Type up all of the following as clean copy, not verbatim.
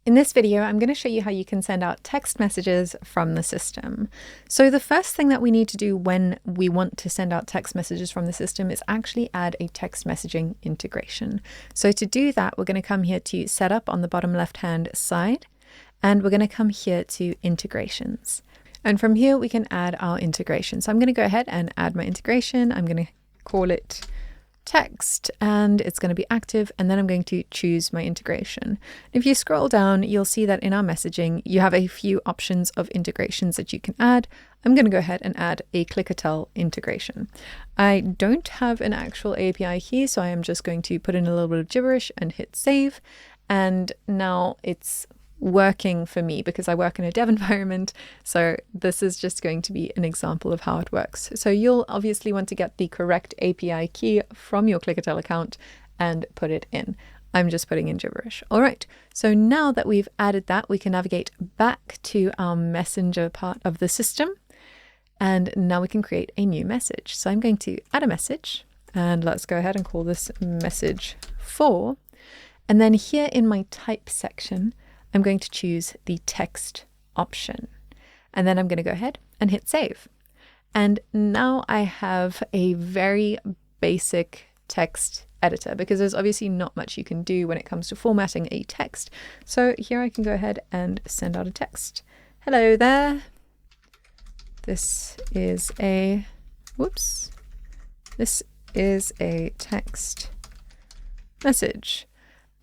In this video, I'm going to show you how you can send out text messages from the system. So the first thing that we need to do when we want to send out text messages from the system is actually add a text messaging integration. So to do that, we're going to come here to Setup on the bottom left-hand side, and we're going to come here to Integrations. And from here, we can add our integration. So I'm going to go ahead and add my integration. I'm going to call it text and it's going to be active, and then I'm going to choose my integration. If you scroll down, you'll see that in our messaging you have a few options of integrations that you can add. I'm going to go ahead and add a Clickatel integration. I don't have an actual API here, so I am just going to put in a little bit of gibberish and hit save, and now it's working for me because I work in a dev environment. So this is just going to be an example of how it works. So you'll obviously want to get the correct API key from your Clickatel account and put it in. I'm just putting in gibberish. All right. So now that we've added that, we can navigate back to our messenger part of the system. And now we can create a new message. So I'm going to add a message, and let's go ahead and call this message 4. And then here in my type section, I'm going to choose the text option, and then I'm going to go ahead and hit save. And now I have a very basic text editor because there's obviously not much you can do when it comes to formatting a text. So here I can go ahead and send out a text. Hello there. This is a text message.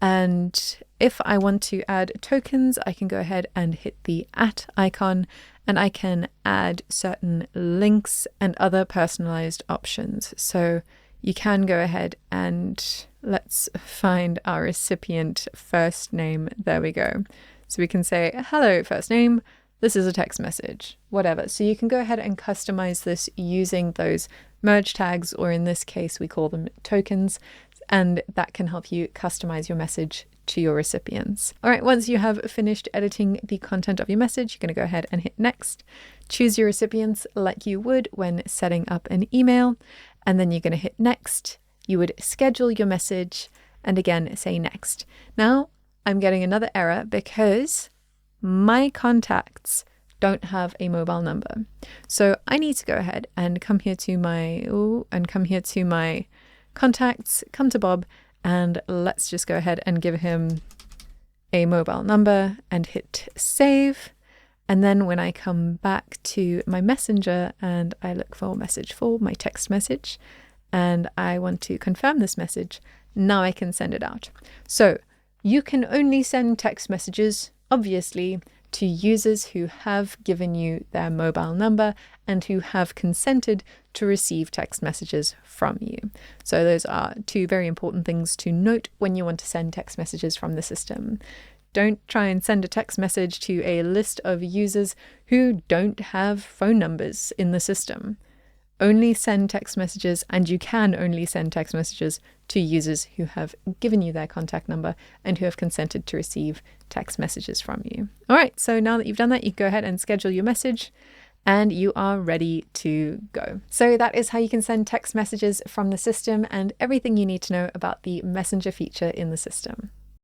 And if I want to add tokens, I can go ahead and hit the @ icon, and I can add certain links and other personalized options. So you can go ahead and let's find our recipient first name. There we go. So we can say, hello, first name. This is a text message, whatever. So you can go ahead and customize this using those merge tags, or in this case, we call them tokens. And that can help you customize your message to your recipients. All right, once you have finished editing the content of your message, you're going to go ahead and hit next. Choose your recipients like you would when setting up an email, and then you're going to hit next. You would schedule your message and again say next. Now I'm getting another error because my contacts don't have a mobile number. So I need to go ahead and come here to my contacts, come to Bob, and let's just go ahead and give him a mobile number and hit save. And then when I come back to my messenger and I look for message 4, my text message, and I want to confirm this message, now I can send it out. So you can only send text messages, obviously, to users who have given you their mobile number and who have consented to receive text messages from you. So those are two very important things to note when you want to send text messages from the system. Don't try and send a text message to a list of users who don't have phone numbers in the system. Only send text messages, and you can only send text messages to users who have given you their contact number and who have consented to receive text messages from you. All right, so now that you've done that, you can go ahead and schedule your message and you are ready to go. So that is how you can send text messages from the system and everything you need to know about the messenger feature in the system.